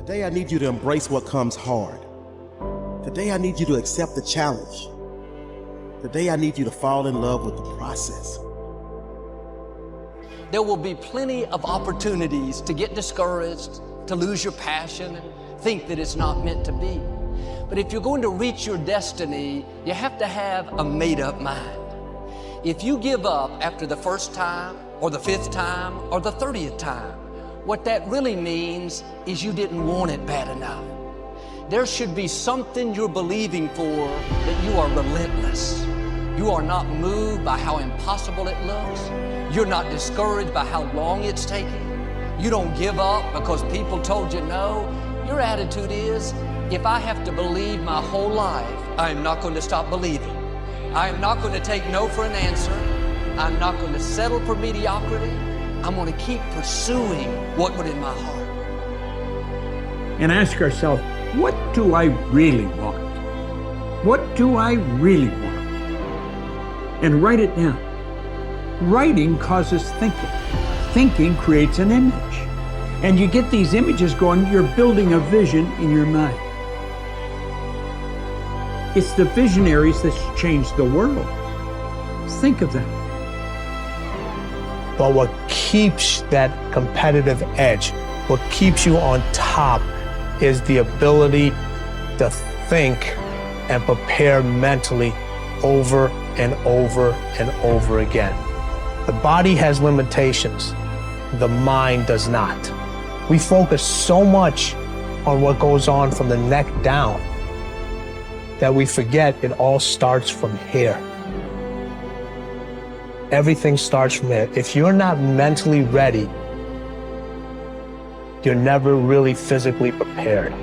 Today I need you to embrace what comes hard. Today I need you to accept the challenge. Today I need you to fall in love with the process. There will be plenty of opportunities to get discouraged, to lose your passion, and think that it's not meant to be. But if you're going to reach your destiny, you have to have a made-up mind. If you give up after the first time, or the 5th time, or the 30th time, what that really means is you didn't want it bad enough. There should be something you're believing for, that you are relentless. You are not moved by how impossible it looks. You're not discouraged by how long it's taking. You don't give up because people told you no. Your attitude is, if I have to believe my whole life, I am not going to stop believing. I am not going to take no for an answer. I'm not going to settle for mediocrity. I'm going to keep pursuing what's in my heart. And ask ourselves, what do I really want? What do I really want? And write it down. Writing causes thinking. Thinking creates an image. And you get these images going, you're building a vision in your mind. It's the visionaries that changed the world. Think of that. But what keeps that competitive edge, what keeps you on top, is the ability to think and prepare mentally over and over and over again. The body has limitations, the mind does not. We focus so much on what goes on from the neck down that we forget it all starts from here. Everything starts from here. If you're not mentally ready, you're never really physically prepared.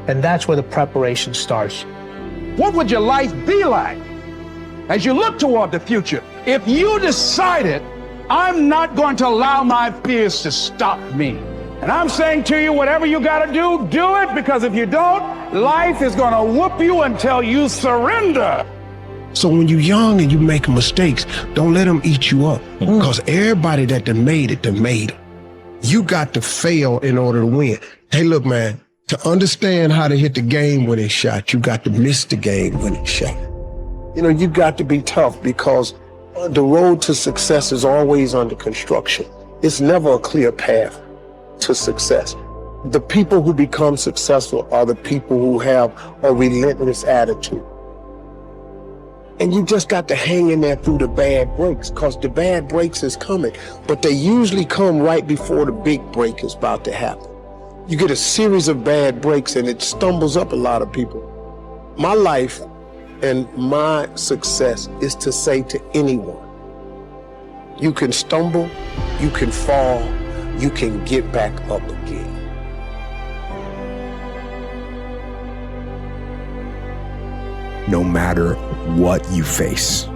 And that's where the preparation starts. What would your life be like as you look toward the future if you decided, I'm not going to allow my fears to stop me? And I'm saying to you, whatever you got to do it, because if you don't, life is going to whoop you until you surrender. So when you're young and you make mistakes, don't let them eat you up. Because everybody that done made it, done made it. You got to fail in order to win. Hey, look, man, to understand how to hit the game-winning shot, you got to miss the game-winning shot. You know, you got to be tough, because the road to success is always under construction. It's never a clear path to success. The people who become successful are the people who have a relentless attitude. And you just got to hang in there through the bad breaks, because the bad breaks is coming, but they usually come right before the big break is about to happen. You get a series of bad breaks and it stumbles up a lot of people. My life and my success is to say to anyone, you can stumble, you can fall, you can get back up again. No matter what you face,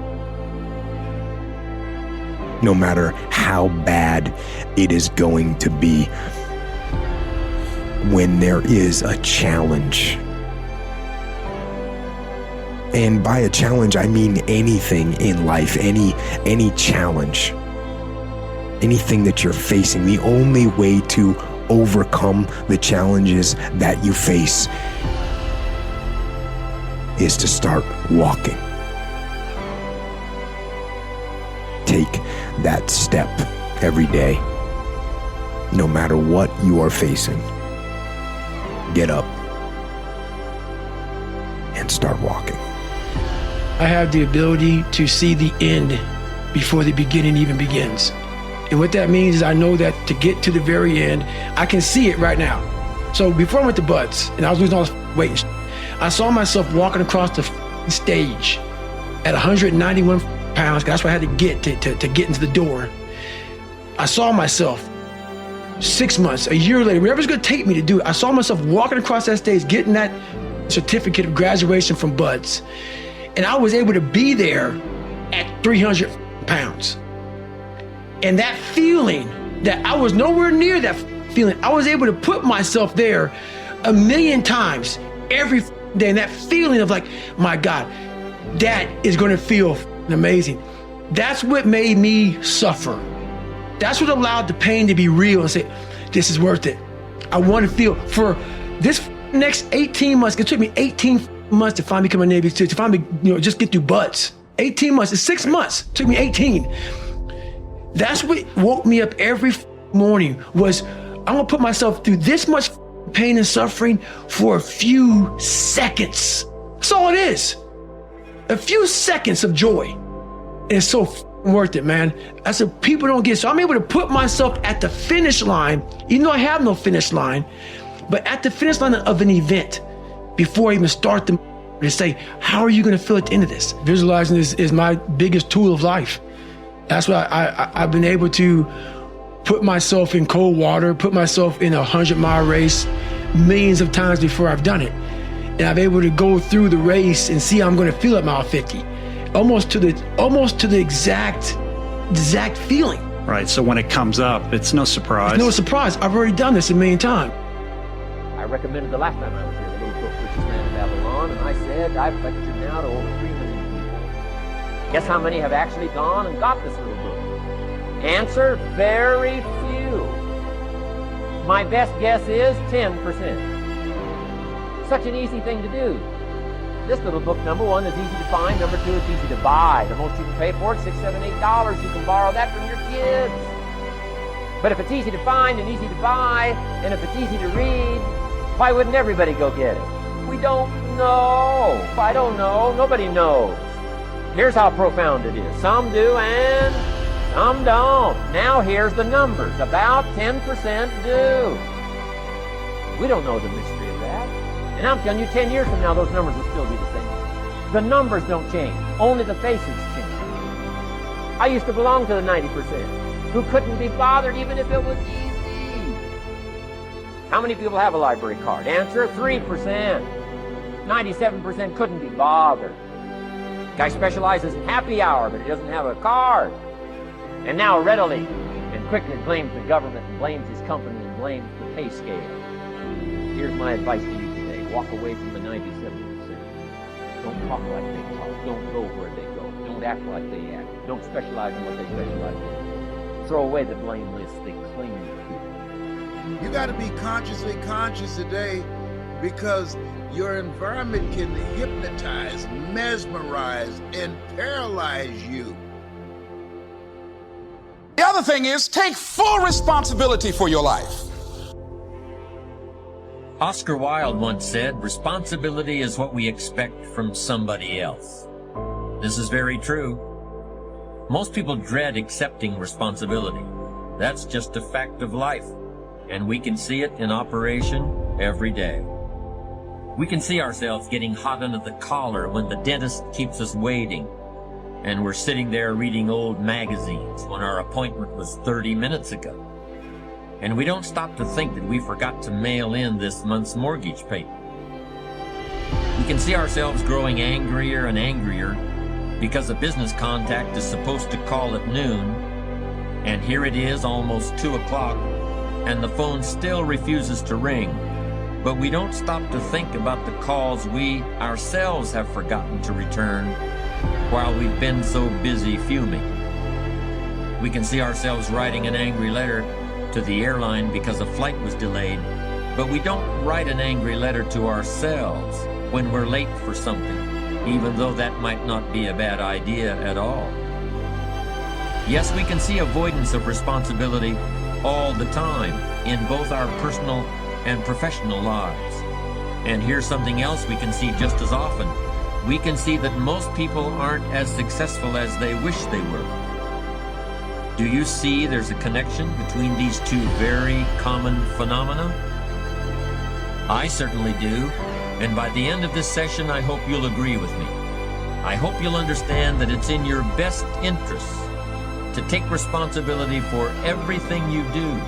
no matter how bad it is going to be, when there is a challenge, and by a challenge I mean anything in life, any challenge, anything that you're facing, the only way to overcome the challenges that you face is to start walking. Take that step every day, no matter what you are facing. Get up and start walking. I have the ability to see the end before the beginning even begins. And what that means is I know that to get to the very end, I can see it right now. So before I went to Buds and I was losing all this weight, I saw myself walking across the stage at 191 pounds. That's what I had to get to get into the door. I saw myself 6 months, a year later, whatever it's gonna take me to do it, I saw myself walking across that stage, getting that certificate of graduation from Buds. And I was able to be there at 300 pounds. And that feeling, that I was nowhere near that feeling, I was able to put myself there 1,000,000 times every day. And that feeling of like, my God, that is gonna feel amazing. That's what made me suffer. That's what allowed the pain to be real and say, this is worth it. I want to feel for this next 18 months. It took me 18 months to finally become a Navy SEAL, to finally, just get through buds. 18 months, it's 6 months. It took me 18. That's what woke me up every morning was, I'm gonna put myself through this much pain and suffering for a few seconds. That's all it is. A few seconds of joy. And it's so worth it, man. That's what people don't get. So I'm able to put myself at the finish line, even though I have no finish line, but at the finish line of an event before I even start to say, how are you gonna feel at the end of this? Visualizing is my biggest tool of life. That's why I've been able to put myself in cold water, put myself in a 100-mile race millions of times before I've done it. And I'm able to go through the race and see how I'm gonna feel at mile 50. Almost to the exact feeling. Right, so when it comes up, it's no surprise. It's no surprise, I've already done this a million times. I recommended the last time I was here, the little book, Richest Man in Babylon, and I said, I've lectured now to over 3 million people. Guess how many have actually gone and got this little book? Answer, very few. My best guess is 10%. Such an easy thing to do. This little book, number one, is easy to find. Number two, it's easy to buy. The most you can pay for it, $6, $7, $8. You can borrow that from your kids. But if it's easy to find and easy to buy, and if it's easy to read, why wouldn't everybody go get it? We don't know. I don't know. Nobody knows. Here's how profound it is. Some do and some don't. Now here's the numbers. About 10% do. We don't know the mystery of that. And I'm telling you, 10 years from now, those numbers will still be the same. The numbers don't change. Only the faces change. I used to belong to the 90% who couldn't be bothered even if it was easy. How many people have a library card? Answer, 3%. 97% couldn't be bothered. Guy specializes in happy hour, but he doesn't have a card. And now readily and quickly blames the government and blames his company and blames the pay scale. Here's my advice to you. Walk away from the 97%. Don't talk like they talk. Don't go where they go. Don't act like they act. Don't specialize in what they specialize in. Throw away the blame list they cling to. You got to be consciously conscious today because your environment can hypnotize, mesmerize, and paralyze you. The other thing is take full responsibility for your life. Oscar Wilde once said, responsibility is what we expect from somebody else. This is very true. Most people dread accepting responsibility. That's just a fact of life, and we can see it in operation every day. We can see ourselves getting hot under the collar when the dentist keeps us waiting, and we're sitting there reading old magazines when our appointment was 30 minutes ago. And we don't stop to think that we forgot to mail in this month's mortgage payment. We can see ourselves growing angrier and angrier because a business contact is supposed to call at noon, and here it is almost 2 o'clock, and the phone still refuses to ring. But we don't stop to think about the calls we ourselves have forgotten to return while we've been so busy fuming. We can see ourselves writing an angry letter to the airline because a flight was delayed, but we don't write an angry letter to ourselves when we're late for something, even though that might not be a bad idea at all. Yes, we can see avoidance of responsibility all the time in both our personal and professional lives. And here's something else we can see just as often. We can see that most people aren't as successful as they wish they were. Do you see there's a connection between these two very common phenomena? I certainly do, and by the end of this session, I hope you'll agree with me. I hope you'll understand that it's in your best interest to take responsibility for everything you do